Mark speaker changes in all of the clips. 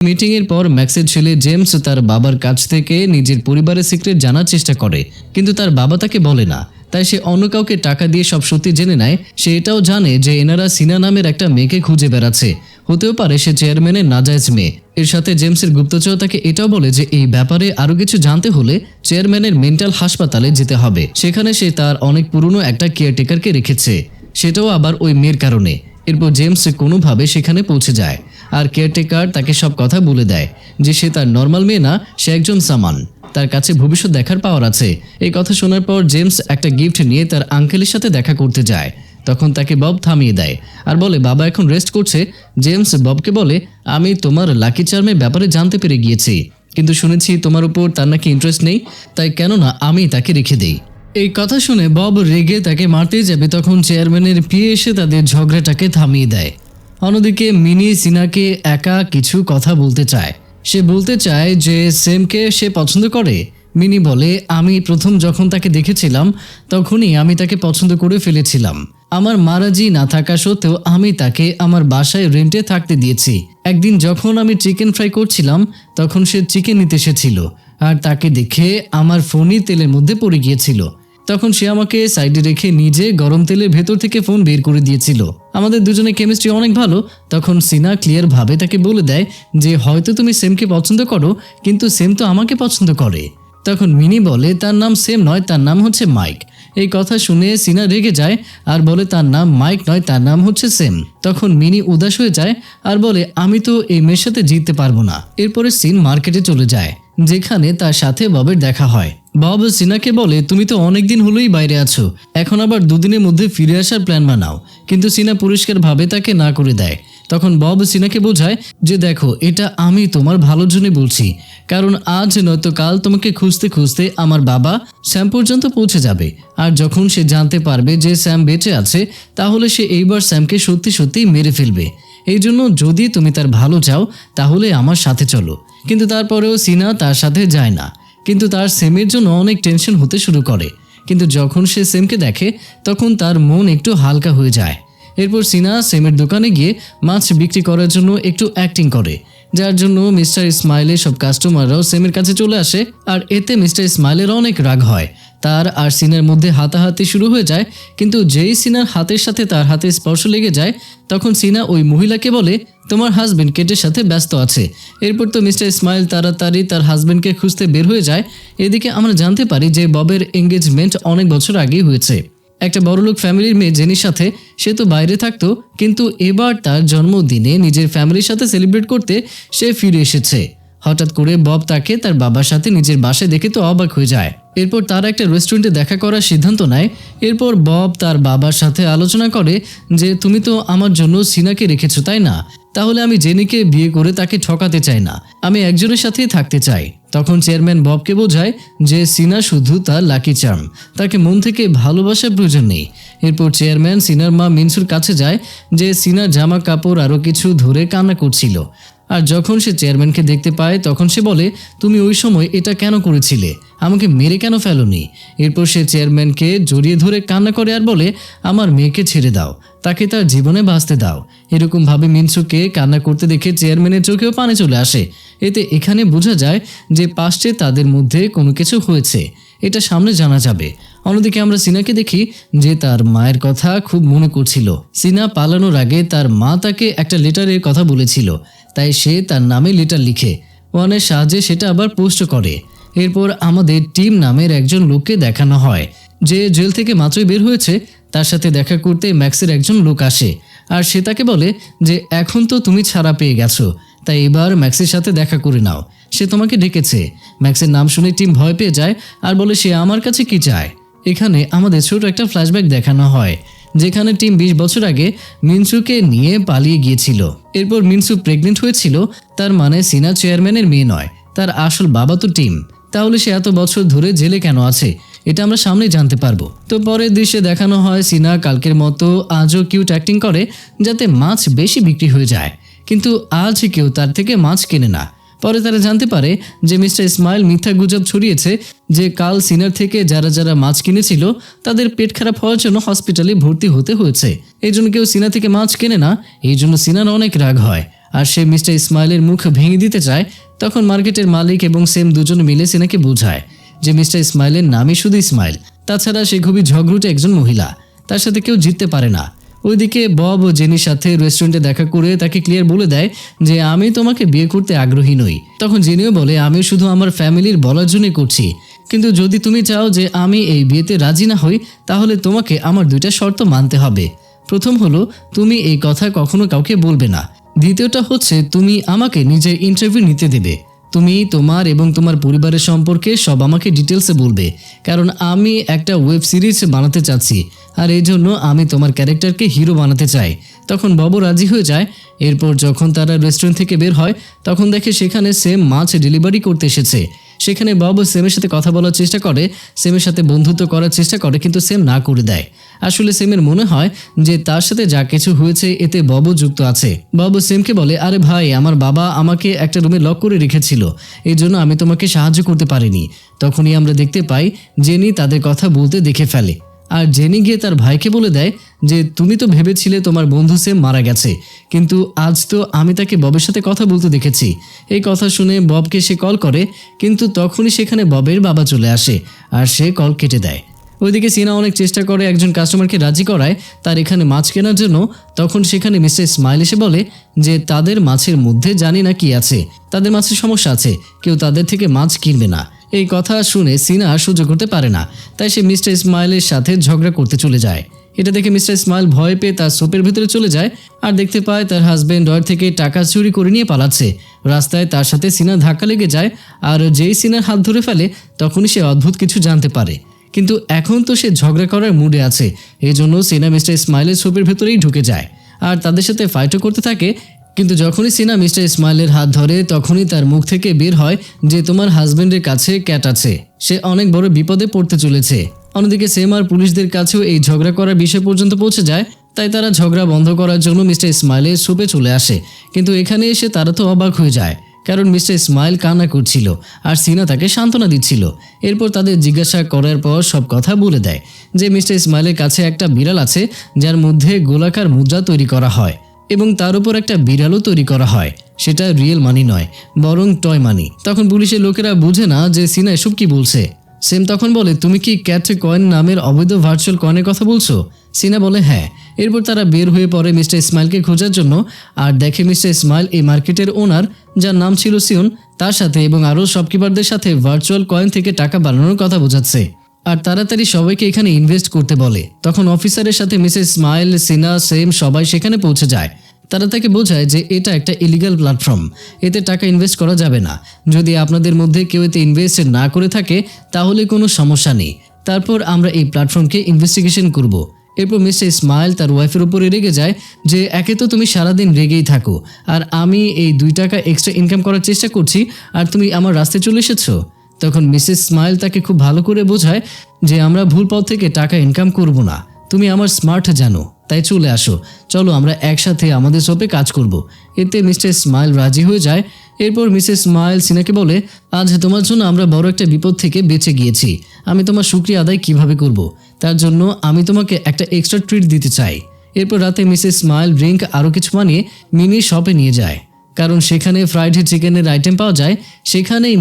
Speaker 1: Meeting এর পর ম্যাক্সের ছেলে জেমস তার বাবার কাছ থেকে নিজের পরিবারের সিক্রেট জানার চেষ্টা করে, কিন্তু তার বাবা তাকে বলে না। তাই সে অন্য কাউকে টাকা দিয়ে সব সত্যি জেনে নেয়। সে এটাও জানে যে এনারা সিনা নামের একটা মেয়েকে খুঁজে বেড়াচ্ছে। হতেও পারে সে চেয়ারম্যানের নাজায়েজ মেয়ে। এর সাথে জেমসের গুপ্তচর তাকে এটাও বলে যে এই ব্যাপারে আরো কিছু জানতে হলে চেয়ারম্যানের মেন্টাল হাসপাতালে যেতে হবে। সেখানে সে তার অনেক পুরনো একটা কেয়ারটেকারকে রেখেছে, সেটাও আবার ওই মেয়ের কারণে। এরপর জেমস কোনোভাবে সেখানে পৌঁছে যায়, আর কেয়ারটেকার তাকে সব কথা বলে দেয় যে সে তার নর্মাল মেয়ে না, সে একজন সামান, তার কাছে ভবিষ্যৎ দেখার পাওয়ার আছে। এই কথা শোনার পর জেমস একটা গিফট নিয়ে তার আঙ্কেলের সাথে দেখা করতে যায়। তখন তাকে বব থামিয়ে দেয় আর বলে বাবা এখন রেস্ট করছে। জেমস ববকে বলে, আমি তোমার লাকি চার্মের ব্যাপারে জানতে পেরে গিয়েছি, কিন্তু শুনেছি তোমার উপর তার নাকি ইন্টারেস্ট নেই, তাই কেন না আমি তাকে রেখে দেই। এই কথা শুনে বব রেগে তাকে মারতেই যাবে, তখন চেয়ারম্যানের পিএ এসে তাদের ঝগড়াটাকে থামিয়ে দেয়। অন্যদিকে মিনি সিনাকে একা কিছু কথা বলতে চায়। সে বলতে চায় যে সেমকে সে পছন্দ করে। মিনি বলে, আমি প্রথম যখন তাকে দেখেছিলাম তখনই আমি তাকে পছন্দ করে ফেলেছিলাম। আমার মারাজি না থাকা সত্ত্বেও আমি তাকে আমার বাসায় রেন্টে থাকতে দিয়েছি। একদিন যখন আমি চিকেন ফ্রাই করছিলাম তখন সে চিকেন নিতে এসেছিল, আর তাকে দেখে আমার ফোনই তেলের মধ্যে পড়ে গিয়েছিল। তখন সে আমাকে সাইডে রেখে নিজে গরম তেলের ভেতর থেকে ফোন বের করে দিয়েছিল। আমাদের দুজনের কেমিস্ট্রি অনেক ভালো। তখন সিনা ক্লিয়ার ভাবে তাকে বলে দেয় যে হয়তো তুমি সেমকে পছন্দ করো, কিন্তু সেম তো আমাকে পছন্দ করে। তখন মিনি বলে তার নাম সেম নয়, তার নাম হচ্ছে মাইক। এই কথা শুনে সিনা রেগে যায় আর বলে তার নাম মাইক নয়, তার নাম হচ্ছে সেম। তখন মিনি উদাস হয়ে যায় আর বলে আমি তো এই মেয়ের সাথে জিততে পারবো না। এরপরে সিন মার্কেটে চলে যায়, যেখানে তার সাথে ববের দেখা হয়। বব সিনাকে বলে তুমি তো অনেকদিন হলোই বাইরে আছো, এখন আবার দুদিনের মধ্যে ফিরে আসার প্ল্যান বানাও। কিন্তু সিনা পরিষ্কারভাবে তাকে না করে দেয়। তখন বব সিনাকে বোঝায় যে দেখো, এটা আমি তোমার ভালোর জন্য বলছি, কারণ আজ নয়তো কাল তোমাকে খুঁজতে খুঁজতে আমার বাবা স্যাম পর্যন্ত পৌঁছে যাবে। আর যখন সে জানতে পারবে যে স্যাম বেঁচে আছে, তাহলে সে এইবার স্যামকে সত্যি সত্যি মেরে ফেলবে। এই জন্য যদি তুমি তার ভালো চাও তাহলে আমার সাথে চলো। কিন্তু তারপরেও সিনা তার সাথে যায় না, কিন্তু তার সেমের জন্য অনেক টেনশন হতে শুরু করে। কিন্তু যখন সে সেমকে দেখে তখন তার মন একটু হালকা হয়ে যায়। এরপর সিনা সেমের দোকানে গিয়ে মাছ বিক্রি করার জন্য একটু অ্যাক্টিং করে, যার জন্য মিস্টার ইসমাইলের সব কাস্টমাররাও সেমের কাছে চলে আসে। আর এতে মিস্টার ইসমাইলের অনেক রাগ হয়। তার আর সিনার মধ্যে হাতাহাতি শুরু হয়ে যায়। কিন্তু যেই সিনার হাতের সাথে তার হাতে স্পর্শ লেগে যায়, তখন সিনা ওই মহিলাকে বলে তোমার হাজবেন্ড কেটের সাথে ব্যস্ত আছে। এরপর তো মিস্টার ইসমাইল তাড়াতাড়ি তার হাজবেন্ডকে খুঁজতে বের হয়ে যায়। এদিকে আমরা জানতে পারি যে ববের এঙ্গেজমেন্ট অনেক বছর আগেই হয়েছে একটা বড়লোক ফ্যামিলির মেয়ে জেনির সাথে। সে তো বাইরে থাকতো, কিন্তু এবার তার জন্মদিনে নিজের ফ্যামিলির সাথে সেলিব্রেট করতে সে ফিরে এসেছে। হঠাৎ করে বব তাকে তার বাবার সাথে নিজের বাসায় দেখে তো অবাক হয়ে যায়। এরপর তারা একটা রেস্টুরেন্টে দেখা করার সিদ্ধান্ত নেয়। এরপর বব তার বাবার সাথে আলোচনা করে যে তুমি তো আমার জন্য সিনাকে রেখেছো তাই না, তাহলে আমি জেনিকে বিয়ে করে তাকে ঠকাতে চাই না, আমি একজনের সাথেই থাকতে চাই। তখন চেয়ারম্যান ববকে বোঝায় যে সিনা শুধু তার লাকি চার্ম, তাকে মন থেকে ভালোবাসার প্রয়োজন নেই। এরপর চেয়ারম্যান সিনার মা মিনসুর কাছে যায় যে সিনার জামা কাপড় আরও কিছু ধরে কান্না করছিল। আর যখন সে চেয়ারম্যানকে দেখতে পায় তখন সে বলে তুমি ওই সময় এটা কেন করেছিলে, আমাকে মেরে কেন ফেলোনি। এরপর সে চেয়ারম্যানকে জড়িয়ে ধরে কান্না করে আর বলে আমার মেয়েকে ছেড়ে দাও, তাকে তার জীবনে বাঁচতে দাও। এরকমভাবে মিনসুকে কান্না করতে দেখে চেয়ারম্যানের চোখেও পানি চলে আসে। এতে এখানে বোঝা যায় যে পাস্টে তাদের মধ্যে কোনো কিছু হয়েছে, এটা সামনে জানা যাবে। অন্যদিকে আমরা সিনাকে দেখি যে তার মায়ের কথা খুব মনে করছিল। সিনা পালানোর আগে তার মা তাকে একটা লেটারের কথা বলেছিল, তাই সে তার নামে লেটার লিখে ওয়ানের সাহায্যে সেটা আবার পোস্ট করে। এরপর আমাদের টিম নামের একজন লোককে দেখানো হয় যে জেল থেকে মাত্রই বের হয়েছে। তার সাথে দেখা করতে ম্যাক্সের একজন লোক আসে, আর সে তাকে বলে যে এখন তো তুমি ছাড়া পেয়ে গেছো, তাই এবার ম্যাক্সের সাথে দেখা করে নাও, সে তোমাকে ডেকেছে। ম্যাক্সের নাম শুনে টিম ভয় পেয়ে যায় আর বলে সে আমার কাছে কি চায়। এখানে আমাদের ছোট একটা ফ্ল্যাশব্যাক দেখানো হয়, যেখানে টিম 20 বছর আগে মিনসুকে নিয়ে পালিয়ে গিয়েছিল। এরপর মিনসু প্রেগনেন্ট হয়েছিল, তার মানে সিনা চেয়ারম্যানের মেয়ে নয়, তার আসল বাবা তো টিম। তাহলে সে এত বছর ধরে জেলে কেন আছে, এটা আমরা সামনে জানতে পারবো। তো পরের দৃশ্যে দেখানো হয় সিনা কালকের মতো আজও কিউট অ্যাক্টিং করে যাতে মাছ বেশি বিক্রি হয়ে যায়, কিন্তু আজ কেউ তার থেকে মাছ কেনে না। পরে তারা জানতে পারে যে মিস্টার ইসমাইল মিথ্যা গুজব ছড়িয়েছে যে কাল সিনার থেকে যারা যারা মাছ কিনেছিল তাদের পেট খারাপ হওয়ার জন্য হসপিটালে ভর্তি হতে হয়েছে। এই জন্য কেউ সিনা থেকে মাছ কেনে না। এই জন্য সিনার অনেক রাগ হয় আর সে মিস্টার ইসমাইলের মুখ ভেঙে দিতে চায়। তখন মার্কেটের মালিক এবং সেম দুজন মিলে সিনাকে বোঝায় যে মিস্টার ইসমাইলের নামই শুধু ইসমাইল, তাছাড়া সে খুবই ঝগড়ুটে একজন মহিলা, তার সাথে কেউ জিততে পারে না। ওইদিকে বব জেনির সাথে রেস্টুরেন্টে দেখা করে তাকে ক্লিয়ার বলে দেয় যে আমি তোমাকে বিয়ে করতে আগ্রহী নই। তখন জেনিও বলে আমি শুধু আমার ফ্যামিলির বলার জন্যই করছি, কিন্তু যদি তুমি চাও যে আমি এই বিয়েতে রাজি না হই তাহলে তোমাকে আমার 2টা শর্ত মানতে হবে। প্রথম হলো তুমি এই কথা কখনো কাউকে বলবে না। দ্বিতীয়টা হচ্ছে তুমি আমাকে নিজের ইন্টারভিউ নিতে দেবে। তুমি তোমার এবং তোমার পরিবারের সম্পর্কে সব আমাকে ডিটেলসে বলবে, কারণ আমি একটা ওয়েব সিরিজ বানাতে চাচ্ছি আর এই জন্য আমি তোমার ক্যারেক্টারকে হিরো বানাতে চাই। তখন বব রাজি হয়ে যায়। এরপর যখন তারা রেস্টুরেন্ট থেকে বের হয় তখন দেখে সেখানে সেম মাছ ডেলিভারি করতে এসেছে। সেখানে বব সেমের সাথে কথা বলার চেষ্টা করে, সেমের সাথে বন্ধুত্ব করার চেষ্টা করে, কিন্তু সেম না করে দেয়। আসলে সেমের মনে হয় যে তার সাথে যা কিছু হয়েছে এতে বব যুক্ত আছে। বব সেমকে বলে আরে ভাই, আমার বাবা আমাকে একটা রুমে লক করে রেখেছিল, এই জন্য আমি তোমাকে সাহায্য করতে পারিনি। তখনই আমরা দেখতে পাই জেনি তাদের কথা বলতে দেখে ফেলে, আর জেনি গিয়ে তার ভাইকে বলে দেয় যে তুমি তো ভেবেছিলে তোমার বন্ধু সেম মারা গেছে, কিন্তু আজ তো আমি তাকে ববের সাথে কথা বলতে দেখেছি। এই কথা শুনে ববকে সে কল করে, কিন্তু তখনই সেখানে ববের বাবা চলে আসে আর সে কল কেটে দেয়। ওইদিকে সিনা অনেক চেষ্টা করে একজন কাস্টমারকে রাজি করায় তার এখানে মাছ কেনার জন্য। তখন সেখানে মিস্টার ইসমাইল এসে বলে যে তাদের মাছের মধ্যে জানি না কি আছে, তাদের মাছের সমস্যা আছে, কেউ তাদের থেকে মাছ কিনবে না। এই কথা শুনে সিনা সহ্য করতে পারে না, তাই সে মিস্টার ইসমাইলের সাথে ঝগড়া করতে চলে যায়। এটা দেখে মিস্টার ইসমাইল ভয় পেয়ে তার সোপের ভিতরে চলে যায় আর দেখতে পায় তার হাজবেন্ড ড্রয়ার থেকে টাকা চুরি করে নিয়ে পালাচ্ছে। রাস্তায় তার সাথে সিনার ধাক্কা লেগে যায়, আর যেই সিনার হাত ধরে ফেলে তখনই সে অদ্ভুত কিছু জানতে পারে। কিন্তু এখন তো সে ঝগড়া করার মুডে আছে, এই জন্য সিনা মিস্টার ইসমাইলের সোপের ভেতরেই ঢুকে যায় আর তাদের সাথে ফাইটও করতে থাকে। কিন্তু যখনই সিনা মিস্টার ইসমাইলের হাত ধরে তখনই তার মুখ থেকে বের হয় যে তোমার হাজবেন্ডের কাছে ক্যাট আছে, সে অনেক বড় বিপদে পড়তে চলেছে। অন্যদিকে সেম আর পুলিশদের কাছেও এই ঝগড়া করার বিষয় পর্যন্ত পৌঁছে যায়, তাই তারা ঝগড়া বন্ধ করার জন্য মিস্টার ইসমাইলের সোপে চলে আসে। কিন্তু এখানে এসে তারা তো অবাক হয়ে যায়, কারণ মিস্টার ইসমাইল কান্না করছিল আর সিনা তাকে সান্ত্বনা দিচ্ছিল। এরপর তাদের জিজ্ঞাসা করার পর সব কথা বলে দেয় যে মিস্টার ইসমাইলের কাছে একটা বিড়াল আছে যার মধ্যে গোলাকার মুদ্রা তৈরি করা হয় এবং তার উপর একটা বিড়ালও তৈরি করা হয়, সেটা রিয়েল মানি নয় বরং টয় মানি। তখন পুলিশের লোকেরা বুঝে না যে সিনা এসব কি বলছে। সেম তখন বলে তুমি কি ক্যাট কয়েন নামের অবৈধ ভার্চুয়াল কয়েনের কথা বলছো? সিনা বলে হ্যাঁ। এরপর তারা বের হয়ে পড়ে মিস্টার ইসমাইলকে খোঁজার জন্য আর দেখে মিস্টার ইসমাইল এই মার্কেটের ওনার, যার নাম ছিল সিয়ন, তার সাথে এবং আরও শপকিপারদের সাথে ভার্চুয়াল কয়েন থেকে টাকা বানানোর কথা বোঝাচ্ছে আর তাড়াতাড়ি সবাইকে এখানে ইনভেস্ট করতে বলে। তখন অফিসারের সাথে মিসেস ইসমাইল, সিনা, সেম সবাই সেখানে পৌঁছে যায়। তারা তাকে বোঝায় যে এটা একটা ইলিগাল প্ল্যাটফর্ম, এতে টাকা ইনভেস্ট করা যাবে না। যদি আপনাদের মধ্যে কেউ এতে ইনভেস্ট না করে থাকে তাহলে কোনো সমস্যা নেই, তারপর আমরা এই প্ল্যাটফর্মকে ইনভেস্টিগেশন করব। এরপর মিস্টার ইসমাইল তার ওয়াইফের উপরে রেগে যায় যে একে তো তুমি সারাদিন রেগেই থাকো আর আমি এই 2 টাকা এক্সট্রা ইনকাম করার চেষ্টা করছি আর তুমি আমার রাস্তায় চলে এসেছো। তখন মিসেস ইসমাইল তাকে খুব ভালো করে বোঝায় যে আমরা ভুল পথ থেকে টাকা ইনকাম করব না, তুমি আমার স্মার্ট জানো, তাই চলে আসো, চলো আমরা একসাথে আমাদের শপে কাজ করব। এতে মিস্টার ইসমাইল রাজি হয়ে যায়। এরপর মিসেস ইসমাইল সিনাকে বলে আজ তোমার জন্য আমরা বড় একটা বিপদ থেকে বেঁচে গিয়েছি, আমি তোমার শুকরিয়া আদায় কিভাবে করব, তার জন্য আমি তোমাকে একটা এক্সট্রা ট্রিট দিতে চাই। এরপর রাতে মিসেস ইসমাইল ড্রিঙ্ক আরও কিছু বানিয়ে মিনির শপে নিয়ে যায়, কারণ সেখানে ফ্রাইড চিকেনের আইটেম পাওয়া যায়। সেখানেই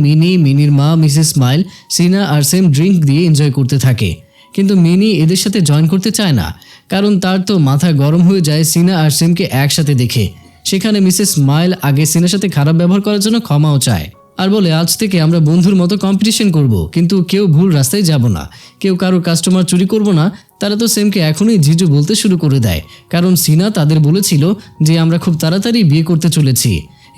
Speaker 1: মিনির মা, মিসেস ইসমাইল, সিনা আর সেম ড্রিঙ্ক দিয়ে এনজয় করতে থাকে। কিন্তু মিনি এদের সাথে জয়েন করতে চায় না, কারণ তার তো মাথা গরম হয়ে যায় সিনা আর সেমকে একসাথে দেখে। সেখানে মিসেস ইসমাইল আগে সিনার সাথে খারাপ ব্যবহার করার জন্য ক্ষমাও চায় আর বলে আজ থেকে আমরা বন্ধুর মতো কম্পিটিশন করব, কিন্তু কেউ ভুল রাস্তায় যাব না, কেউ কারো কাস্টমার চুরি করব না। তারা তো সেমকে এখনই জিজু বলতে শুরু করে দেয়, কারণ সিনা তাদের বলেছিল যে আমরা খুব তাড়াতাড়ি বিয়ে করতে চলেছি।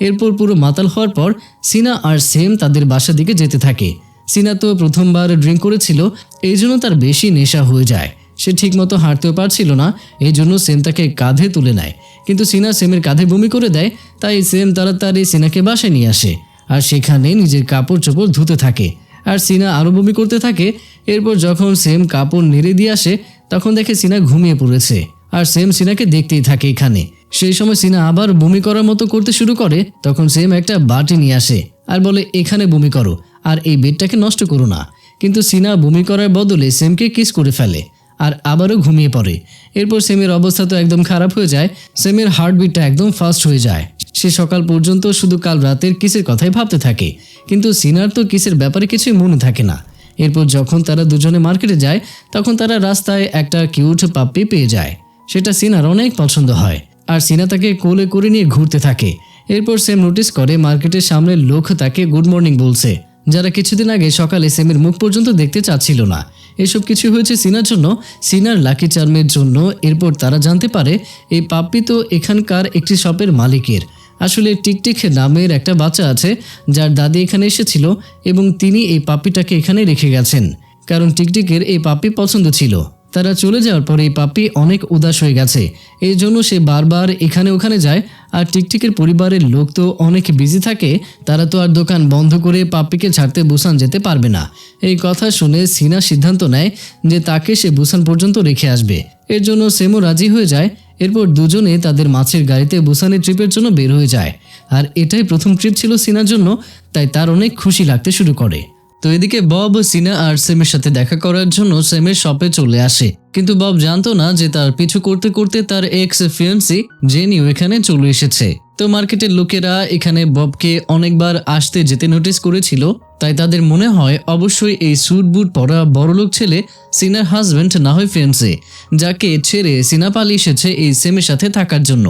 Speaker 1: এরপর পুরো মাতাল হওয়ার পর সিনা আর সেম তাদের বাসার দিকে যেতে থাকে। সিনা তো প্রথমবার ড্রিঙ্ক করেছিল, এই জন্য তার বেশি নেশা হয়ে যায়, সে ঠিকমতো হাঁটতেও পারছিল না, এই জন্য সেম তাকে কাঁধে তুলে নেয়। কিন্তু সিনা সেমের কাঁধে বমি করে দেয়, তাই সেম তাড়াতাড়ি সিনাকে বাসায় নিয়ে আসে আর সেখানে নিজের কাপড় চোপড় ধুতে থাকে আর সিনা আরও বমি করতে থাকে। এরপর যখন সেম কাপড় নেড়ে দিয়ে আসে তখন দেখে সিনা ঘুমিয়ে পড়েছে আর সেম সিনাকে দেখতেই থাকে এখানে। সেই সময় সিনা আবার বমি করার মতো করতে শুরু করে, তখন সেম একটা বাটি নিয়ে আসে আর বলে এখানে বমি করো আর এই বেডটাকে নষ্ট করো না। কিন্তু সিনা বমি করার বদলে সেমকে কিস করে ফেলে আর আবারও ঘুমিয়ে পড়ে। এরপর সেমের অবস্থা তো একদম খারাপ হয়ে যায়। সেমের হার্টবিটটা একদম ফাস্ট হয়ে যায়। সে সকাল পর্যন্ত শুধু কাল রাতের কিসের কথাই ভাবতে থাকে, কিন্তু সিনার তো কিসের ব্যাপারে কিছুই মনে থাকে না। এরপর যখন তারা দুজনে মার্কেটে যায় তখন তারা রাস্তায় একটা কিউট পাপ্পি পেয়ে যায়। সেটা সিনার অনেক পছন্দ হয় আর সিনা তাকে কোলে করে নিয়ে ঘুরতে থাকে। এরপর সেম নোটিস করে মার্কেটের সামনের লোক তাকে গুড মর্নিং বলছে, যারা কিছুদিন আগে সকালে সেমের মুখ পর্যন্ত দেখতে চাচ্ছিল না। এসব কিছু হয়েছে সিনার জন্য, সিনার লাকি চার্মের জন্য। এরপর তারা জানতে পারে এই পাপ্পি তো এখানকার একটি শপের মালিকের। আসলে টিকটিক নামের একটা বাচ্চা আছে যার দাদি এখানে এসেছিল এবং তিনি এই পাপ্পিটাকে এখানে রেখে গেছেন, কারণ টিকটিকের এই পাপ্পি পছন্দ ছিল। তারা চলে যাওয়ার পর এই পাপ্পি অনেক উদাস হয়ে গেছে, এই জন্য সে বারবার এখানে ওখানে যায়। আর টিকটিকের পরিবারের লোক তো অনেক বিজি থাকে, তারা তো আর দোকান বন্ধ করে পাপ্পিকে ছাড়তে বুসান যেতে পারবে না। এই কথা শুনে সিনা সিদ্ধান্ত নেয় যে তাকে সে বুসান পর্যন্ত রেখে আসবে। এর জন্য সেমও রাজি হয়ে যায়। এরপর দুজনে তাদের মাছের গাড়িতে বুসানের ট্রিপের জন্য বের হয়ে যায়। আর এটাই প্রথম ট্রিপ ছিল সিনার জন্য, তাই তার অনেক খুশি লাগতে শুরু করে। তো এদিকে বব সিনা আর সেমের সাথে দেখা করার জন্য সেমের শপে চলে আসে, কিন্তু বব জানতো না যে তার পিছু করতে করতে তার এক্স ফিয়ান্সি জেনিও এখানে চলে এসেছে। তো মার্কেটের লোকেরা এখানে ববকে অনেকবার আসতে যেতে নোটিস করেছিল, তাই তাদের মনে হয় অবশ্যই এই স্যুট বুট পরা বড়লোক ছেলে সিনার হাজব্যান্ড না হয় ফিয়ান্সি, যাকে ছেড়ে সিনা পালিয়ে এসেছে এই সেমের সাথে থাকার জন্য,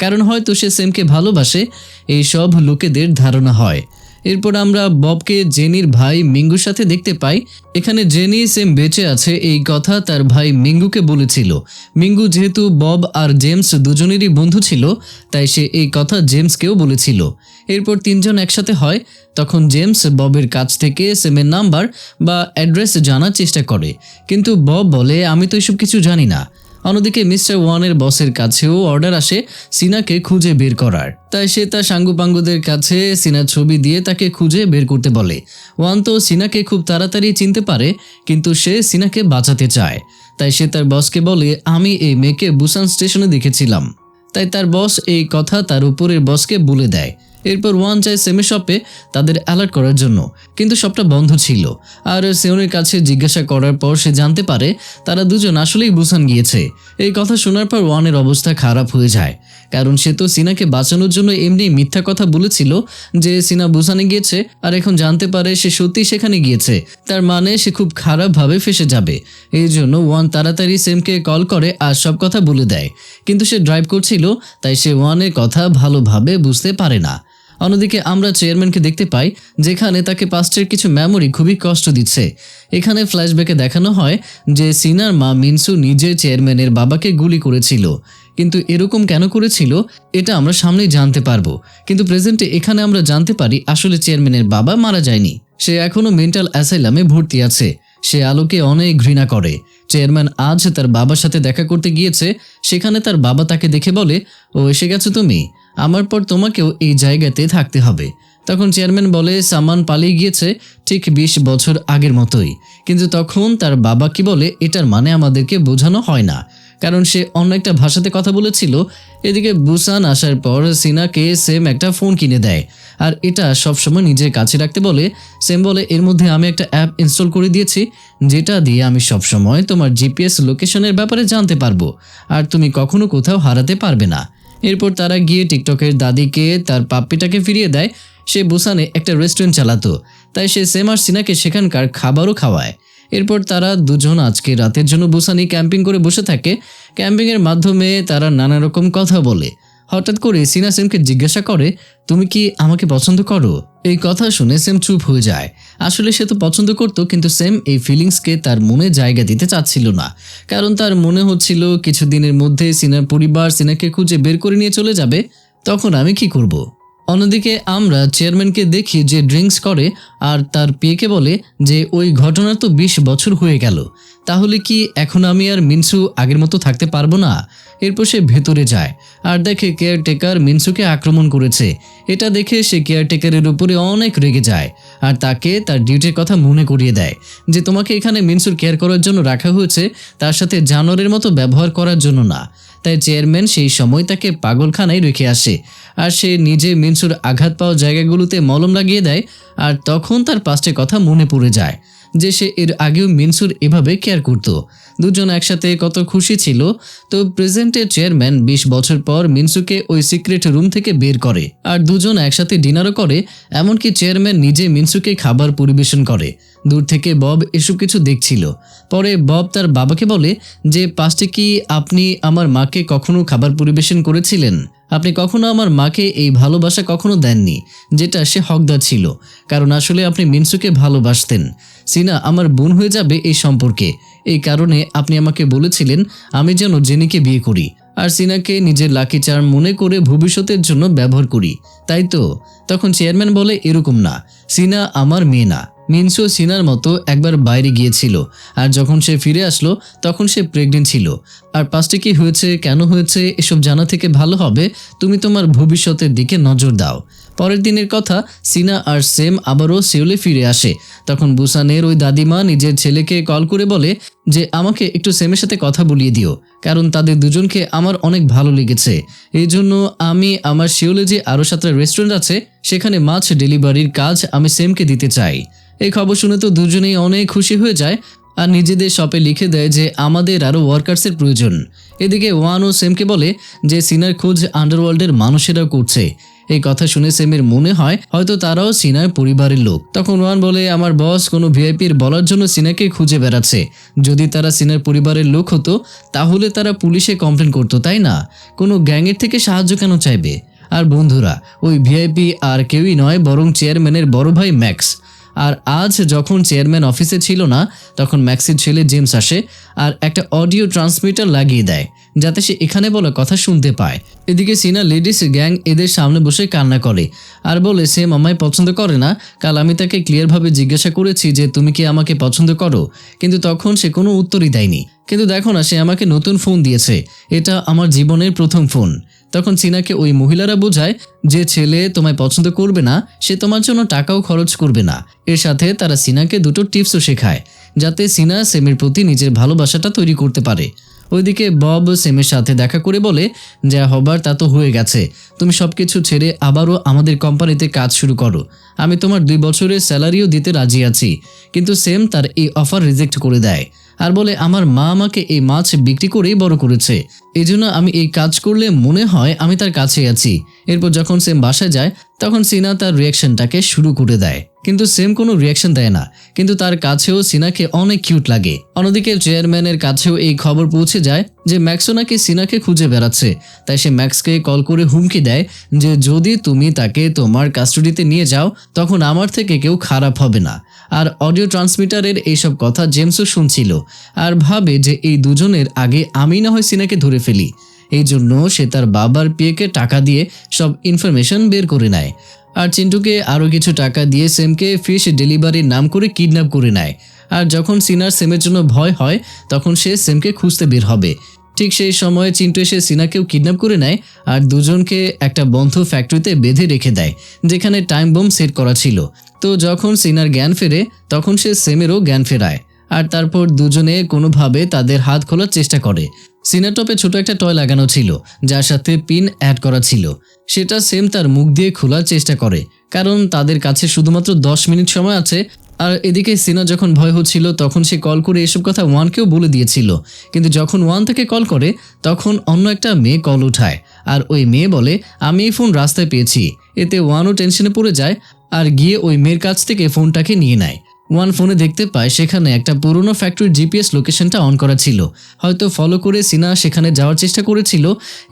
Speaker 1: কারণ হয়তো সে সেমকে ভালোবাসে, এই সব লোকেদের ধারণা হয়। এরপর আমরা ববকে জেনির ভাই মিঙ্গুর সাথে দেখতে পাই। এখানে জেনি সেম বেঁচে আছে এই কথা তার ভাই মিঙ্গুকে বলেছিল। মিঙ্গু যেহেতু বব আর জেমস দুজনেরই বন্ধু ছিল, তাই সে এই কথা জেমসকেও বলেছিল। এরপর তিনজন একসাথে হয়, তখন জেমস ববের কাছ থেকে সেমের নাম্বার বা অ্যাড্রেস জানার চেষ্টা করে, কিন্তু বব বলে আমি তো এসব কিছু জানি না। অন্যদিকে মিস্টার ওয়ানের বসের কাছেও অর্ডার আসে সিনাকে খুঁজে বের করার, তাই সে তার সাঙ্গুপাঙ্গুদের কাছে সিনার ছবি দিয়ে তাকে খুঁজে বের করতে বলে। ওয়ান তো সিনাকে খুব তাড়াতাড়ি চিনতে পারে, কিন্তু সে সিনাকে বাঁচাতে চায়, তাই সে তার বসকে বলে আমি এই মেয়েকে বুসান স্টেশনে দেখেছিলাম। তাই তার বস এই কথা তার উপরের বসকে বলে দেয়। এরপর ওয়ান যায় সেমের শপে তাদের অ্যালার্ট করার জন্য, কিন্তু সবটা বন্ধ ছিল। আর সেওনের কাছে জিজ্ঞাসা করার পর সে জানতে পারে তারা দুজন আসলেই বুসান গিয়েছে। এই কথা শোনার পর ওয়ানের অবস্থা খারাপ হয়ে যায়, কারণ সে তো সিনাকে বাঁচানোর জন্য এমনি মিথ্যা কথা বলেছিল যে সিনা বুসানে গিয়েছে, আর এখন জানতে পারে সে সত্যি সেখানে গিয়েছে, তার মানে সে খুব খারাপভাবে ফেসে যাবে। এই জন্য ওয়ান তাড়াতাড়ি সেমকে কল করে আর সব কথা বলে দেয়, কিন্তু সে ড্রাইভ করছিল, তাই সে ওয়ানের কথা ভালোভাবে বুঝতে পারে না। অন্যদিকে আমরা চেয়ারম্যানকে দেখতে পাই, যেখানে তাকে পাস্টের কিছু মেমোরি খুবই কষ্ট দিচ্ছে। এখানে ফ্ল্যাশব্যাকে দেখানো হয় যে সিনার মা মিনসু নিজে চেয়ারম্যানের বাবাকে গুলি করেছিল, কিন্তু এরকম কেন করেছিল এটা আমরা সামনেই জানতে পারবো। কিন্তু প্রেজেন্টে এখানে আমরা জানতে পারি আসলে চেয়ারম্যানের বাবা মারা যায়নি, সে এখনো মেন্টাল অ্যাসাইলামে ভর্তি আছে। সে আলোকে অনেক ঘৃণা করে। চেয়ারম্যান আজ তার বাবার সাথে দেখা করতে গিয়েছে, সেখানে তার বাবা তাকে দেখে বলে ও এসে গেছো তুমি, আমার পর তোমাকেও এই জায়গাতে থাকতে হবে। তখন চেয়ারম্যান বলে সামান পালিয়ে গিয়েছে ঠিক 20 বছর আগের মতোই, কিন্তু তখন তার বাবা কি বলে এটার মানে আমাদেরকে বোঝানো হয় না, কারণ সে অন্য একটা ভাষাতে কথা বলেছিল। এদিকে বুসান আসার পর সিনাকে সেম একটা ফোন কিনে দেয়, আর এটা সবসময় নিজের কাছে রাখতে বলে। সেম বলে এর মধ্যে আমি একটা অ্যাপ ইনস্টল করে দিয়েছি, যেটা দিয়ে আমি সবসময় তোমার জিপিএস লোকেশনের ব্যাপারে জানতে পারবো, আর তুমি কখনো কোথাও হারাতে পারবে না। এরপর তারা গিয়ে টিকটকের দাদিকে তার পাপ্পিটাকে ফিরিয়ে দেয়। সে বুসানে একটা রেস্টুরেন্ট চালাতো, তাই সে সেম আর সিনাকে সেখানকার খাবারও খাওয়ায়। এরপর তারা দুজন আজকে রাতের জন্য বুসানে ক্যাম্পিং করে বসে থাকে। ক্যাম্পিংয়ের মাধ্যমে তারা নানা রকম কথা বলে। হঠাৎ করে সিনা সেমকে জিজ্ঞাসা করে তুমি কি আমাকে পছন্দ করো? এই কথা শুনে সেম চুপ হয়ে যায়। আসলে সে তো পছন্দ করতো, কিন্তু সেম এই ফিলিংসকে তার মনে জায়গা দিতে চাচ্ছিল না, কারণ তার মনে হচ্ছিল কিছুদিনের মধ্যে সিনার পরিবার সিনাকে খুঁজে বের করে নিয়ে চলে যাবে, তখন আমি কি করব। অন্যদিকে আমরা চেয়ারম্যানকে দেখি যে ড্রিঙ্কস করে আর তার পিএকে বলে যে ওই ঘটনা তো 20 বছর হয়ে গেল, তাহলে কি এখন আমি আর মিনসু আগের মতো থাকতে পারবো না? এরপর সে ভেতরে যায় আর দেখে কেয়ারটেকার মিনসুকে আক্রমণ করেছে। এটা দেখে সে কেয়ারটেকারের উপরে অনেক রেগে যায় আর তাকে তার ডিউটির কথা মনে করিয়ে দেয় যে তোমাকে এখানে মিনসুর কেয়ার করার জন্য রাখা হয়েছে, তার সাথে জানোয়ারের মতো ব্যবহার করার জন্য না। তাই চেয়ারম্যান সেই সময় তাকে পাগলখানায় রেখে আসে আর সে নিজে মিনসুর আঘাত পাওয়া জায়গাগুলোতে মলম লাগিয়ে দেয়। আর তখন তার পাস্টের কথা মনে পড়ে যায় যে সে এর আগেও মিনসুর এভাবে কেয়ার করত। দুজন একসাথে কত খুশি ছিল। তো প্রেজেন্টের চেয়ারম্যান 20 বছর পর মিনসুকে ওই সিক্রেট রুম থেকে বের করে আর দুজন একসাথে ডিনারও করে। এমনকি চেয়ারম্যান নিজে মিনসুকে খাবার পরিবেশন করে। দূর থেকে বব এসব কিছু দেখছিল। পরে বব তার বাবাকে বলে যে পাস্টে কি আপনি আমার মাকে কখনো খাবার পরিবেশন করেছিলেন? আপনি কখনো আমার মাকে এই ভালোবাসা কখনো দেননি যেটা সে হকদার ছিল, কারণ আসলে আপনি মিনসুকে ভালোবাসতেন। সিনা আমার বোন হয়ে যাবে এই সম্পর্কে, এই কারণে আপনি আমাকে বলেছিলেন আমি যেন জেনিকে বিয়ে করি আর সিনাকে নিজের লাকি চার্ম মনে করে ভবিষ্যতের জন্য ব্যবহার করি, তাই তো? তখন চেয়ারম্যান বলে এরকম না, সিনা আমার মেয়ে না। মিনসু সিনার মতো একবার বাইরে গিয়েছিল আর যখন সে ফিরে আসলো তখন সে প্রেগনেন্ট ছিল। আর পাস্টে কি হয়েছে, কেন হয়েছে, এসব জানা থেকে ভালো হবে তুমি তোমার ভবিষ্যতের দিকে নজর দাও। পরের দিনের কথা, সিনা আর সেম আবারও সেউলে ফিরে আসে। তখন বুসানের ওই দাদিমা নিজের ছেলেকে কল করে বলে যে আমাকে একটু সেমের সাথে কথা বলিয়ে দিও, কারণ তাদের দুজনকে আমার অনেক ভালো লেগেছে। এই জন্য আমি আমার সেউলে যে আরও 7টা রেস্টুরেন্ট আছে সেখানে মাছ ডেলিভারির কাজ আমি সেমকে দিতে চাই। এই খবর শুনে তো দুজনেই অনেক খুশি হয়ে যায় আর নিজেদের শপে লিখে দেয় যে আমাদের আরও ওয়ার্কার্সের প্রয়োজন। এদিকে ওয়ান ও সেমকে বলে যে সিনার খোঁজ আন্ডারওয়ার্ল্ডের মানুষেরাও করছে। এই কথা শুনে সেমের মনে হয় হয়তো তারাও সিনার পরিবারের লোক। তখন ওয়ান বলে আমার বস কোনো ভিআইপির বলার জন্য সিনাকে খুঁজে বেড়াচ্ছে। যদি তারা সিনার পরিবারের লোক হতো তাহলে তারা পুলিশে কমপ্লেন করতো, তাই না? কোনো গ্যাংয়ের থেকে সাহায্য কেন চাইবে? আর বন্ধুরা, ওই ভিআইপি আর কেউই নয় বরং চেয়ারম্যানের বড় ভাই ম্যাক্স। আর আজ যখন চেয়ারম্যান অফিসে ছিল না তখন ম্যাক্সের ছেলে জেমস আসে আর একটা অডিও ট্রান্সমিটার লাগিয়ে দেয় যাতে সে এখানে বলা কথা শুনতে পায়। এদিকে সিনা লেডিস গ্যাং এদের সামনে বসে কান্না করে আর বলে সেম আমায় পছন্দ করে না। কাল আমি তাকে ক্লিয়ারভাবে জিজ্ঞাসা করেছি যে তুমি কি আমাকে পছন্দ করো, কিন্তু তখন সে কোনো উত্তরই দেয়নি। কিন্তু দেখো না, সে আমাকে নতুন ফোন দিয়েছে, এটা আমার জীবনের প্রথম ফোন। তখন সিনাকে ওই মহিলারা বোঝায় যে ছেলে তোমায় পছন্দ করবে না সে তোমার জন্য টাকাও খরচ করবে না। এর সাথে তারা সিনাকে দুটো টিপসও শেখায় যাতে সিনা সেমের প্রতি নিজের ভালোবাসাটা তৈরি করতে পারে। ওইদিকে বব সেমের সাথে দেখা করে বলে যা হবার তা তো হয়ে গেছে, তুমি সবকিছু ছেড়ে আবারও আমাদের কোম্পানিতে কাজ শুরু করো। আমি তোমার 2 বছরের স্যালারিও দিতে রাজি আছি। কিন্তু সেম তার এই অফার রিজেক্ট করে দেয় আর বলে আমার মা আমাকে এই মাছ বিক্রি করেই বড় করেছে, এই জন্য আমি এই কাজ করলে মনে হয় আমি তার কাছে আছি। এরপর যখন সেম বাসায় যায় তখন সিনা তার রিয়াকশনটাকে শুরু করে দেয়, কিন্তু সেম কোনো রিয়াকশন দেয় না। কিন্তু তার কাছেও সিনাকে অনেক কিউট লাগে। অন্যদিকে চেয়ারম্যানের কাছেও এই খবর পৌঁছে যায় যে ম্যাক্সও নাকি সিনাকে খুঁজে বেড়াচ্ছে। তাই সে ম্যাক্সকে কল করে হুমকি দেয় যে যদি তুমি তাকে তোমার কাস্টডিতে নিয়ে যাও তখন আমার থেকে কেউ খারাপ হবে না। আর অডিও ট্রান্সমিটারের এইসব কথা জেমসও শুনছিল আর ভাবে যে এই দুজনের আগে আমি না হয় সিনাকে ধরে ফেলি। এই জন্য সে তার বাবার পিএকে টাকা দিয়ে সব ইনফরমেশন বের করে নেয় আর চিন্টুকে আরও কিছু টাকা দিয়ে সেমকে ফিশ ডেলিভারির নাম করে কিডন্যাপ করে নেয়। আর যখন সিনার সেমের জন্য ভয় হয় তখন সে সেমকে খুঁজতে বের হবে। ঠিক সেই সময়ে চিন্টু এসে সিনাকেও কিডন্যাপ করে নেয় আর দুজনকে একটা বন্ধ ফ্যাক্টরিতে বেঁধে রেখে দেয় যেখানে টাইম বোম সেট করা ছিল। তো যখন সিনার জ্ঞান ফেরে তখন সে সেমেরও জ্ঞান ফেরায় আর তারপর দুজনে কোনোভাবে তাদের হাত খোলার চেষ্টা করে। সিনার টপে ছোট একটা টয় লাগানো ছিল যার সাথে পিন অ্যাড করা ছিল, সেটা সেম তার মুখ দিয়ে খোলার চেষ্টা করে কারণ তাদের কাছে শুধুমাত্র 10 মিনিট সময় আছে। আর এদিকে সিনা যখন ভয় হচ্ছিল তখন সে কল করে এসব কথা ওয়ানকেও বলে দিয়েছিল। কিন্তু যখন ওয়ান তাকে কল করে তখন অন্য একটা মেয়ে কল উঠায় আর ওই মেয়ে বলে আমি এই ফোন রাস্তায় পেয়েছি। এতে ওয়ানও টেনশনে পড়ে যায় আর গিয়ে ওই মেয়ের কাছ থেকে ফোনটাকে নিয়ে নেয়। ওয়ান ফোনে দেখতে পায় সেখানে একটা পুরনো ফ্যাক্টরির জিপিএস লোকেশনটা অন করা ছিল, হয়তো ফলো করে সিনা সেখানে যাওয়ার চেষ্টা করেছিল,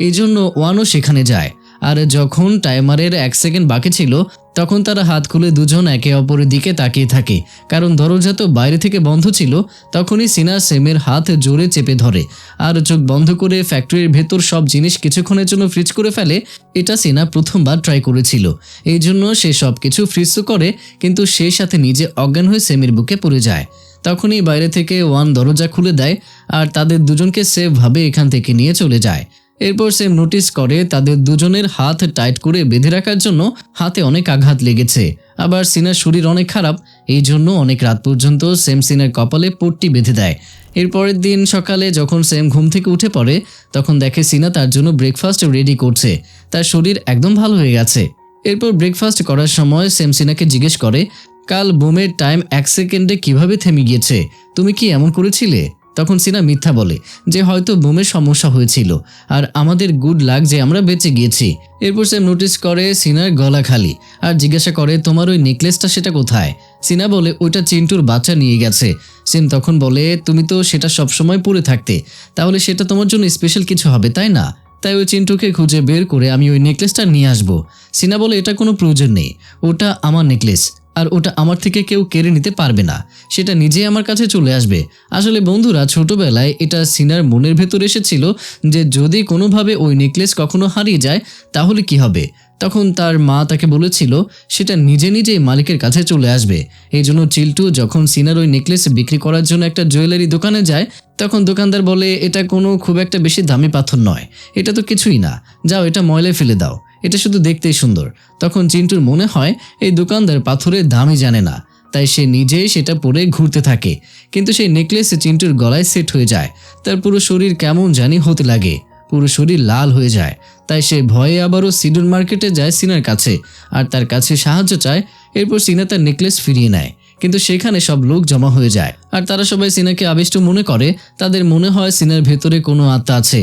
Speaker 1: এই জন্য ওয়ানও সেখানে যায়। আর যখন টাইমারের 1 সেকেন্ড বাকি ছিল তখন তারা হাত খুলে দুজন একে অপরের দিকে তাকিয়ে থাকে, কারণ দরজা তো বাইরে থেকে বন্ধ ছিল। তখনই সিনা সেমের হাত জোরে চেপে ধরে আর চোখ বন্ধ করে ফ্যাক্টরির ভেতর সব জিনিস কিছুক্ষণের জন্য ফ্রিজ করে ফেলে। এটা সিনা প্রথমবার ট্রাই করেছিল, এই জন্য সে সব কিছু ফ্রিজ করে, কিন্তু সেই সাথে নিজে অজ্ঞান হয়ে সেমের বুকে পড়ে যায়। তখনই বাইরে থেকে ওয়ান দরজা খুলে দেয় আর তাদের দুজনকে সেফভাবে এখান থেকে নিয়ে চলে যায়। এরপর সেম নোটিস করে তাদের দুজনের হাত টাইট করে বেঁধে রাখার জন্য হাতে অনেক আঘাত লেগেছে। আবার সিনার শরীর অনেক খারাপ, এই জন্য অনেক রাত পর্যন্ত সেম সিনার কপালে পট্টি বেঁধে দেয়। এরপরের দিন সকালে যখন সেম ঘুম থেকে উঠে পড়ে তখন দেখে সিনা তার জন্য ব্রেকফাস্ট রেডি করছে, তার শরীর একদম ভালো হয়ে গেছে। এরপর ব্রেকফাস্ট করার সময় সেম সিনাকে জিজ্ঞেস করে কাল বোমের টাইম 1 সেকেন্ডে কিভাবে থেমে গিয়েছে, তুমি কি এমন করেছিলে? তখন সিনা মিথ্যা বলে যে হয়তো বোমের সমস্যা হয়েছিল আর আমাদের গুড লাক যে আমরা বেঁচে গিয়েছি। এরপর সেম নোটিস করে সিনার গলা খালি আর জিজ্ঞাসা করে তোমার ওই নেকলেসটা সেটা কোথায়? সিনা বলে ওইটা চিন্টুর বাচ্চা নিয়ে গেছে। সেম তখন বলে তুমি তো সেটা সবসময় পরে থাকতে, তাহলে সেটা তোমার জন্য স্পেশাল কিছু হবে তাই না? তাই ওই চিন্টুকে খুঁজে বের করে আমি ওই নেকলেসটা নিয়ে আসবো। সিনা বলে এটা কোনো প্রয়োজন নেই, ওটা আমার নেকলেস আর ওটা আমার থেকে কেউ কেড়ে নিতে পারবে না, সেটা নিজেই আমার কাছে চলে আসবে। আসলে বন্ধুরা, ছোটবেলায় এটা সিনার মনের ভেতর এসেছিল যে যদি কোনোভাবে ওই নেকলেস কখনো হারিয়ে যায় তাহলে কি হবে। তখন তার মা তাকে বলেছিল সেটা নিজে নিজেই মালিকের কাছে চলে আসবে। এই জন্য চিল্টু যখন সিনার ওই নেকলেস বিক্রি করার জন্য একটা জুয়েলারি দোকানে যায় তখন দোকানদার বলে এটা কোনো খুব একটা বেশি দামি পাথর নয়, এটা তো কিছুই না, যাও এটা ময়লায় ফেলে দাও, এটা শুধু দেখতেই সুন্দর। তখন চিন্টুর মনে হয় এই দোকানদার পাথরের দামই জানে না, তাই সে নিজেই সেটা পরে ঘুরতে থাকে। কিন্তু সেই নেকলেস চিন্টুর গলায় সেট হয়ে যায়। তার পুরো শরীর কেমন জানি হতে লাগে, পুরো শরীর লাল হয়ে যায়। তাই সে ভয়ে আবারও সিডন মার্কেটে যায় সিনার কাছে আর তার কাছে সাহায্য চায়। এরপর সিনা তার নেকলেস ফিরিয়ে নেয়, কিন্তু সেখানে সব লোক জমা হয়ে যায় আর তারা সবাই সিনাকে আবিষ্ট মনে করে। তাদের মনে হয় সিনার ভেতরে কোনো আত্মা আছে,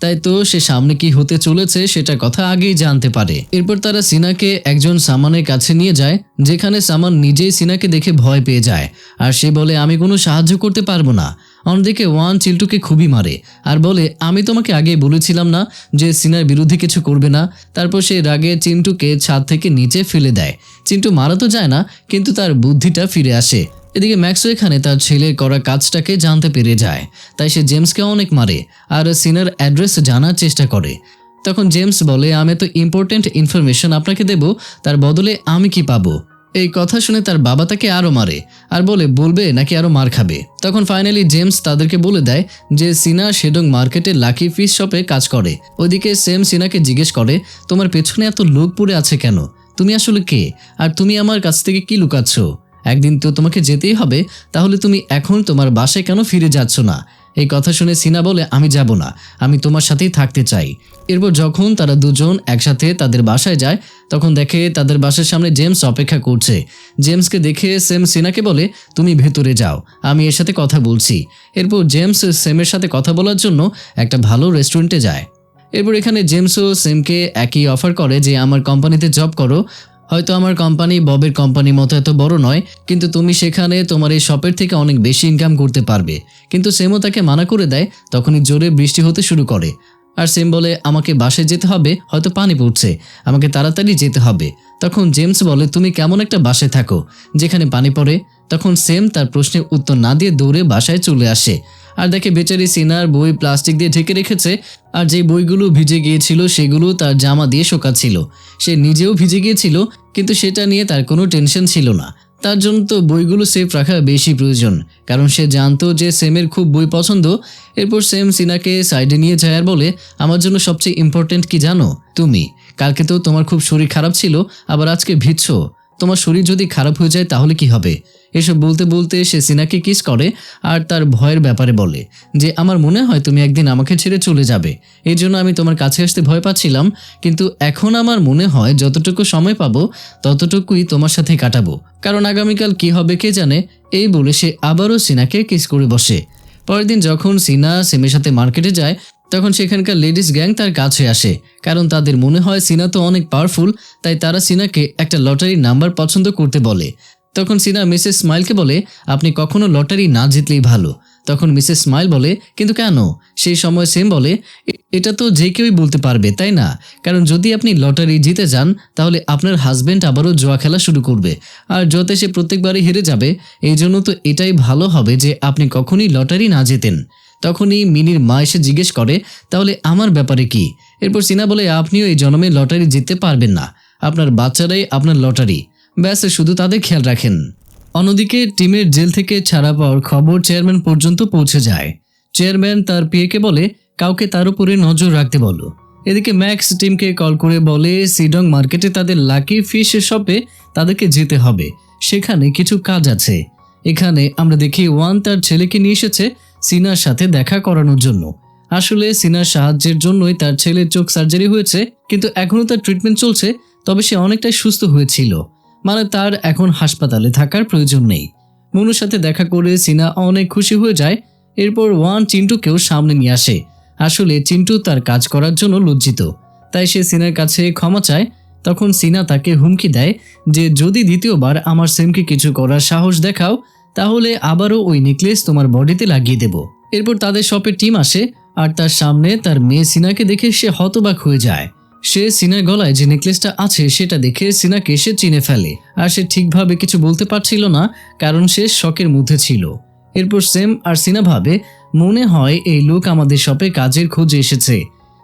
Speaker 1: তাই তো সে সামনে কি হতে চলেছে সেটা কথা আগেই জানতে পারে। এরপর তারা সিনাকে একজন সামানের কাছে নিয়ে যায়, যেখানে সামান নিজেই সিনাকে দেখে ভয় পেয়ে যায় আর সে বলে আমি কোনো সাহায্য করতে পারবো না। অন্যদিকে ওয়ান চিল্টুকে খুবই মারে আর বলে আমি তোমাকে আগেই বলেছিলাম না যে সিনার বিরুদ্ধে কিছু করবে না। তারপর সে রাগে চিন্টুকে ছাদ থেকে নিচে ফেলে দেয়। চিন্টু মারা তো যায় না, কিন্তু তার বুদ্ধিটা ফিরে আসে। এদিকে ম্যাক্সও এখানে তার ছেলের করা কাজটাকে জানতে পেরে যায়, তাই সে জেমসকে অনেক মারে আর সিনার অ্যাড্রেস জানার চেষ্টা করে। তখন জেমস বলে আমি তো ইম্পর্টেন্ট ইনফরমেশন আপনাকে দেব, তার বদলে আমি কি পাবো? এই কথা শুনে তার বাবা তাকে আরও মারে আর বলে বলবে নাকি আরও মার খাবে। তখন ফাইনালি জেমস তাদেরকে বলে দেয় যে সিনা শেডং মার্কেটের লাকি ফিশ শপে কাজ করে। ওইদিকে সেম সিনাকে জিজ্ঞেস করে তোমার পেছনে এত লোক পড়ে আছে কেন? তুমি আসলে কে? আর তুমি আমার কাছ থেকে কি লুকাচ্ছ? একদিন তো তোমাকে যেতেই হবে, তাহলে তুমি এখন তোমার বাসায় কেন ফিরে যাচ্ছ না? এই কথা শুনে সিনা বলে আমি যাব না, আমি তোমার সাথেই থাকতে চাই। এরপর যখন তারা দুজন একসাথে তাদের বাসায় যায় তখন দেখে তাদের বাসার সামনে জেমস অপেক্ষা করছে। জেমসকে দেখে সেম সিনাকে বলে তুমি ভেতরে যাও, আমি এর সাথে কথা বলছি। এরপর জেমস সেমের সাথে কথা বলার জন্য একটা ভালো রেস্টুরেন্টে যায়। এরপর এখানে জেমসও সেমকে একই অফার করে যে আমার কোম্পানিতে জব করো, হয়তো আমার কোম্পানি ববের কোম্পানির মতো এত বড় নয়, কিন্তু তুমি সেখানে তোমার এই শপের থেকে অনেক বেশি ইনকাম করতে পারবে। কিন্তু সেমও তাকে মানা করে দেয়। তখনই জোরে বৃষ্টি হতে শুরু করে আর সেম বলে আমাকে বাসায় যেতে হবে, হয়তো পানি পড়ছে, আমাকে তাড়াতাড়ি যেতে হবে। তখন জেমস বলে তুমি কেমন একটা বাসায় থাকো যেখানে পানি পড়ে? তখন সেম তার প্রশ্নের উত্তর না দিয়ে দৌড়ে বাসায় চলে আসে আর দেখে বেচারি সিনার বই প্লাস্টিক দিয়ে ঢেকে রেখেছে আর যে বইগুলো ভিজে গিয়েছিল সেগুলো তার জামা দিয়ে শোকাচ্ছিল। সে নিজেও ভিজে গিয়েছিল, কিন্তু সেটা নিয়ে তার কোনো টেনশন ছিল না। তার জন্য তো বইগুলো সেফ রাখা বেশি প্রয়োজন, কারণ সে জানতো যে সেমের খুব বই পছন্দ। এরপর সেম সিনাকে সাইডে নিয়ে যায় আর বলে আমার জন্য সবচেয়ে ইম্পর্টেন্ট কি জানো? তুমি। কালকে তো তোমার খুব শরীর খারাপ ছিল, আবার আজকে ভিজছো, তোমার শরীর যদি খারাপ হয়ে যায় তাহলে কি হবে? এসব বলতে বলতে সে সিনাকে কিস করে আর তার ভয়ের ব্যাপারে বলে যে আমার মনে হয় তুমি একদিন আমাকে ছেড়ে চলে যাবে, এই জন্য আমি তোমার কাছে আসতে ভয় পাচ্ছিলাম, কিন্তু এখন আমার মনে হয় যতটুকু সময় পাবো ততটুকুই তোমার সাথে কাটাবো, কারণ আগামীকাল কি হবে কে জানে। এই বলে সে আবারও সিনাকে কিস করে বসে। পরের দিন যখন সিনা সেমের সাথে মার্কেটে যায় তখন সেখানকার লেডিস গ্যাং তার কাছে আসে, কারণ তাদের মনে হয় সিনা তো অনেক পাওয়ারফুল, তাই তারা সিনাকে একটা লটারির নাম্বার পছন্দ করতে বলে। তখন সিনা মিসেস স্মাইলকে বলে আপনি কখনো লটারি না জিতলেই ভালো। তখন মিসেস স্মাইল বলে কিন্তু কেন? সেই সময় সেম বলে এটা তো যে কেউই বলতে পারবে তাই না, কারণ যদি আপনি লটারি জিতে যান তাহলে আপনার হাজবেন্ড আবারও জুয়া খেলা শুরু করবে আর জুয়াতে সে প্রত্যেকবারই হেরে যাবে, এই জন্য তো এটাই ভালো হবে যে আপনি কখনই লটারি না জেতেন। তখনই মিনির মা এসে জিজ্ঞেস করে তাহলে আমার ব্যাপারে কি? এরপর সিনা বলে আপনিও এই জন্মে লটারি জিততে পারবেন না, আপনার বাচ্চারাই আপনার লটারি, ব্যাস শুধু তাদের খেয়াল রাখেন। অন্যদিকে টিমের জেল থেকে ছাড়া পাওয়ার খবর চেয়ারম্যান পর্যন্ত পৌঁছে যায়। চেয়ারম্যান তার পিএকে বলে কাউকে তার উপরে নজর রাখতে বলো। এদিকে ম্যাক্স টিমকে কল করে বলে সিডং মার্কেটে তাদের লাকি ফিশ শপে তাদেরকে যেতে হবে, সেখানে কিছু কাজ আছে। এখানে আমরা দেখি ওয়ান তার ছেলেকে নিয়ে এসেছে সিনার সাথে দেখা করানোর জন্য। আসলে সিনার সাহায্যের জন্যই তার ছেলের চোখ সার্জারি হয়েছে, কিন্তু এখনও তার ট্রিটমেন্ট চলছে, তবে সে অনেকটাই সুস্থ হয়েছিল, মানে তার এখন হাসপাতালে থাকার প্রয়োজন নেই। মনুর সাথে দেখা করে সিনা অনেক খুশি হয়ে যায়। এরপর ওয়ান চিন্টুকেও সামনে নিয়ে আসে। আসলে চিন্টু তার কাজ করার জন্য লজ্জিত, তাই সে সিনার কাছে ক্ষমা চায়। তখন সিনা তাকে হুমকি দেয় যে যদি দ্বিতীয়বার আমার সেমকে কিছু করার সাহস দেখাও তাহলে আবারও ওই নেকলেস তোমার বডিতে লাগিয়ে দেব। এরপর তাদের শপে টিম আসে আর তার সামনে তার মেয়ে সিনাকে দেখে সে হতবাক হয়ে যায়। সে সিনার গলায় যে নেকলেসটা আছে সেটা দেখে সিনাকে সে চিনে ফেলে, আর সে ঠিকভাবে কিছু বলতে পারছিল না কারণ সে শকের মধ্যে ছিল। এরপর সেম আর সিনা ভাবে মনে হয় এই লোক আমাদের শপে কাজের খোঁজে এসেছে।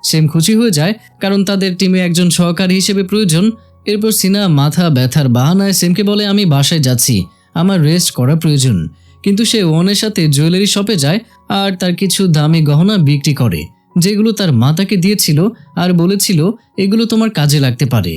Speaker 1: সেম খুশি হয়ে যায় কারণ তাদের টিমে একজন সহকারী হিসেবে প্রয়োজন। এরপর সিনা মাথা ব্যথার বাহানায় সেমকে বলে আমি বাসায় যাচ্ছি, আমার রেস্ট করা প্রয়োজন। কিন্তু সে ওয়ানের সাথে জুয়েলারি শপে যায় আর তার কিছু দামি গহনা বিক্রি করে যেগুলো তার মা তাকে দিয়েছিল আর বলেছিল এগুলো তোমার কাজে লাগতে পারে।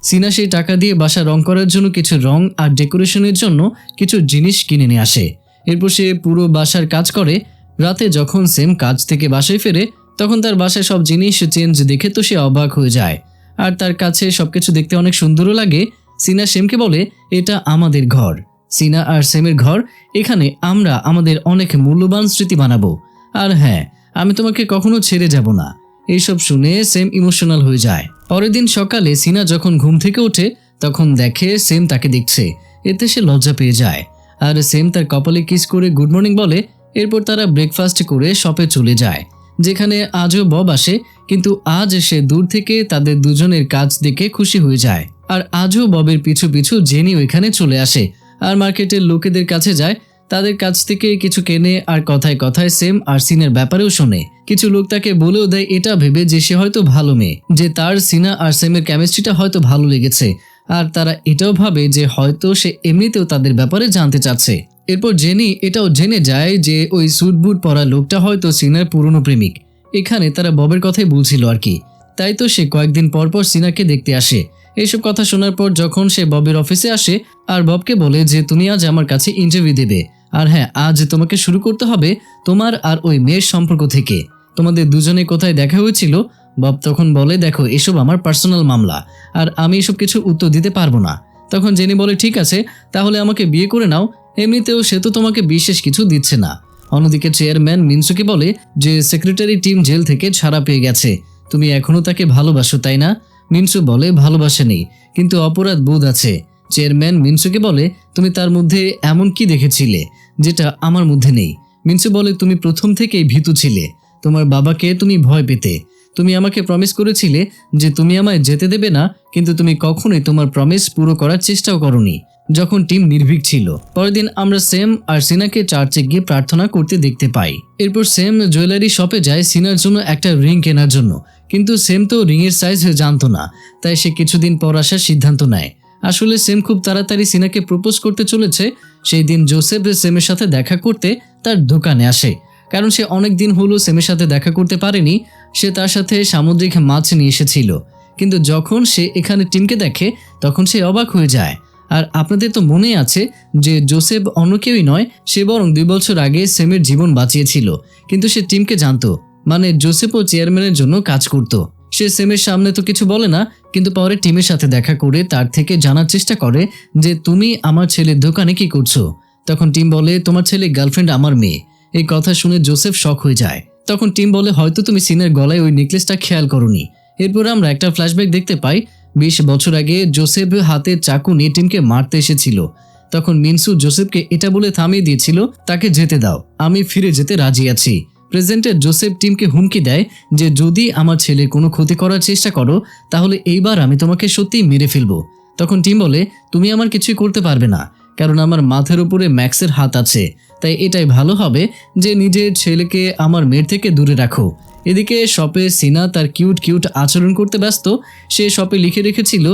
Speaker 1: সিনা সেই টাকা দিয়ে বাসা রং করার জন্য কিছু রং আর ডেকোরেশনের জন্য কিছু জিনিস কিনে নিয়ে আসে। এরপর সে পুরো বাসার কাজ করে। রাতে যখন সেম কাজ থেকে বাসায় ফেরে তখন তার বাসায় সব জিনিস চেঞ্জ দেখে তো সে অবাক হয়ে যায় আর তার কাছে সবকিছু দেখতে অনেক সুন্দরও লাগে। সিনা সেমকে বলে এটা আমাদের ঘর, সিনা আর সেমের ঘর, এখানে আমরা আমাদের অনেক মূল্যবান স্মৃতি বানাবো। আর হ্যাঁ, আমি তোমাকে কখনো ছেড়ে যাব না। এইসব শুনে সেম ইমোশনাল হয়ে যায়। পরের দিন সকালে সিনা যখন ঘুম থেকে ওঠে তখন দেখে সেম তাকে দেখছে, এতে সে লজ্জা পেয়ে যায় আর সেম তার কপালে কিস করে গুড মর্নিং বলে। এরপর তারা ব্রেকফাস্ট করে শপে চলে যায় যেখানে আজও বব আসে, কিন্তু আজ সে দূর থেকে তাদের দুজনের কাজ দেখে খুশি হয়ে যায়। আর আজও ববের পিছু পিছু জেনি ওইখানে চলে আসে আর মার্কেটের লোকেদের কাছে যায়, তাদের কাছ থেকে কিছু কেনে আর কথায় কথায় সেম আর সিনের ব্যাপারেও শোনে। কিছু লোক তাকে বলেও দেয় এটা ভেবে যে সে হয়তো ভালো মেয়ে, যে তার সিনা আর সেমের কেমিস্ট্রিটা হয়তো ভালো লেগেছে, আর তারা এটাও ভাবে যে হয়তো সে এমনিতেও তাদের ব্যাপারে জানতে চাচ্ছে। এরপর জেনি এটাও জেনে যায় যে ওই স্যুট বুট পরা লোকটা হয়তো সিনার পুরনো প্রেমিক। এখানে তারা ববের কথাই বলছিল আর কি, তাই তো সে কয়েকদিন পর পর সিনাকে দেখতে আসে। এইসব কথা শোনার পর যখন সে ববের অফিসে আসে আর ববকে বলে যে তুমি আজ আমার কাছে ইন্টারভিউ দেবে, আর হ্যাঁ আজ তোমাকে শুরু করতে হবে তোমার আর ওই মেয়ের সম্পর্ক থেকে, তোমাদের দুজনে কোথায় দেখা হয়েছিল। বব তখন বলে দেখো এসব আমার পার্সোনাল মামলা আর আমি এসব কিছু উত্তর দিতে পারবো না। তখন জেনি বলে ঠিক আছে তাহলে আমাকে বিয়ে করে নাও, এমনিতেও সে তো তোমাকে বিশেষ কিছু দিচ্ছে না। অন্যদিকে চেয়ারম্যান মিনসুকে বলে যে সেক্রেটারি টিম জেল থেকে ছাড়া পেয়ে গেছে, তুমি এখনো তাকে ভালোবাসো তাই না? মিনসু বলে ভালোবাসা নেই কিন্তু অপরাধ বোধ আছে। চেয়ারম্যান মিনসুকে বলে তুমি তার মধ্যে এমন কি দেখেছিলে যেটা আমার মধ্যে নেই? মিনসু বলে তুমি প্রথম থেকেই ভীতু ছিলে, তোমার বাবাকে তুমি ভয় পেতে, তুমি আমাকে প্রমিস করেছিলে যে তুমি আমায় যেতে দেবে না, কিন্তু তুমি কখনোই তোমার প্রমিস পুরো করার চেষ্টাও করনি যখন টিম নির্ভীক ছিল। পরের দিন আমরা সেম আর সিনাকে চার্চে গিয়ে প্রার্থনা করতে দেখতে পাই। এরপর সেম জুয়েলারি শপে যায় সিনার জন্য একটা রিং কেনার জন্য, কিন্তু সেম তো রিংয়ের সাইজ জানতো না, তাই সে কিছুদিন পর আসার সিদ্ধান্ত নেয়। আসলে সেম খুব তাড়াতাড়ি সিনাকে প্রপোজ করতে চলেছে। সেই দিন জোসেফ সেমের সাথে দেখা করতে তার দোকানে আসে, কারণ সে অনেক দিন হলো সেমের সাথে দেখা করতে পারেনি। সে তার সাথে সামুদ্রিক মাছ নিয়ে এসেছিল, কিন্তু যখন সে এখানে টিমকে দেখে তখন সে অবাক হয়ে যায়। আর আপনাদের তো মনে আছে যে জোসেফ অন্য কেউই নয়, সে বরং 2 বছর আগে সেমের জীবন বাঁচিয়েছিল, কিন্তু সে টিমকে জানতো, মানে জোসেফও চেয়ারম্যানের জন্য কাজ করত। সে সেমের সামনে তো কিছু বলে না, কিন্তু পরে টিমের সাথে দেখা করে তার থেকে জানার চেষ্টা করে যে তুমি আমার ছেলের দোকানে কি করছো। তখন টিম বলে তোমার ছেলে গার্লফ্রেন্ড আমার মেয়ে। এই কথা শুনে জোসেফ শক হয়ে যায়। তখন টিম বলে হয়তো তুমি সিনের গলায় ওই নেকলেসটা খেয়াল করোনি। এরপর আমরা একটা ফ্ল্যাশব্যাক দেখতে পাই। 20 বছর আগে জোসেফ হাতে চাকু নিয়ে টিমকে মারতে এসেছিল। তখন মিনসু জোসেফকে এটা বলে থামিয়ে দিয়েছিল তাকে যেতে দাও, আমি ফিরে যেতে রাজি আছি। প্রেজেন্টে জোসেফ টিমকে হুমকি দেয় যে যদি আমার ছেলের কোনো ক্ষতি করার চেষ্টা করো তাহলে এইবার আমি তোমাকে সত্যিই মেরে ফেলবো। তখন টিম বলে তুমি আমার কিছুই করতে পারবে না, কারণ আমার মাথার উপরে ম্যাক্সের হাত আছে, তাই এটাই ভালো হবে যে নিজের ছেলেকে আমার মেয়ের থেকে দূরে রাখো। এদিকে শপে সিনা তার কিউট আচরণ করতে ব্যস্ত। সে শপে লিখে রেখেছিল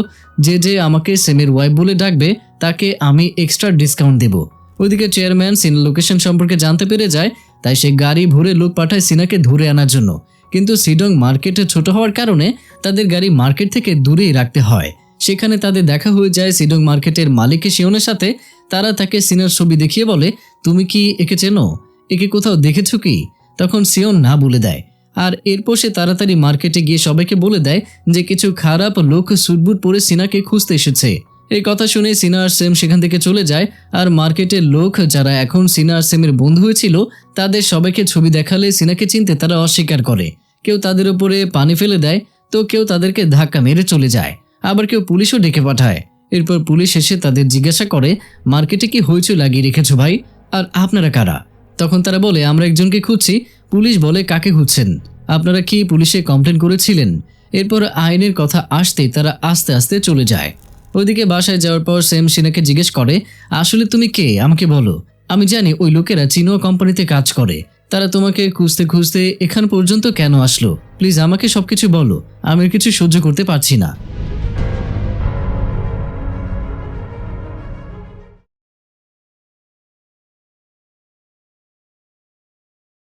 Speaker 1: যে আমাকে সেমের ওয়াইফ বলে ডাকবে তাকে আমি এক্সট্রা ডিসকাউন্ট দেব। ওইদিকে চেয়ারম্যান সিনার লোকেশন সম্পর্কে জানতে পেরে যায়, তাই সে গাড়ি ভরে লোক পাঠায় সিনাকে ধরে আনার জন্য, কিন্তু সিডং মার্কেটে ছোট হওয়ার কারণে তাদের গাড়ি মার্কেট থেকে দূরেই রাখতে হয়। সেখানে তাদের দেখা হয়ে যায় সিডং মার্কেটের মালিক শিওনের সাথে। তারা তাকে সিনার ছবি দেখিয়ে বলে তুমি কি একে চেনো, একে কোথাও দেখেছো কি? তখন সিওন না বলে দেয়। আর এরপর সে তাড়াতাড়ি মার্কেটে গিয়ে সবাইকে বলে দেয় যে কিছু খারাপ লোক স্যুটবুট পরে সিনাকে খুঁজতে এসেছে। এই কথা শুনে সিনা আর সেম সেখান থেকে চলে যায়। আর মার্কেটের লোক যারা এখন সিনা আর সেমের বন্ধু হয়েছিল তাদের সবাইকে ছবি দেখালে সিনাকে চিনতে তারা অস্বীকার করে। কেউ তাদের উপরে পানি ফেলে দেয়, তো কেউ তাদেরকে ধাক্কা মেরে চলে যায়, আবার কেউ পুলিশও ডেকে পাঠায়। এরপর পুলিশ এসে তাদের জিজ্ঞাসা করে, মার্কেটে কি হইচই লাগিয়ে রেখেছো ভাই, আর আপনারা কারা? তখন তারা বলে, আমরা একজনকে খুঁজছি। পুলিশ বলে, কাকে খুঁজছেন? আপনারা কি পুলিশে কমপ্লেন করেছিলেন? এরপর আইনের কথা আসতেই তারা আস্তে আস্তে চলে যায়। ওইদিকে বাসায় যাওয়ার পর সেম সিনাকে জিজ্ঞেস করে, আসলে তুমি কে, আমাকে বলো। আমি জানি ওই লোকেরা চিনো কোম্পানিতে কাজ করে, তারা তোমাকে খুঁজতে খুঁজতে এখান পর্যন্ত কেন আসলো? প্লিজ আমাকে সবকিছু বলো, আমি আর কিছু সহ্য করতে পারছি না।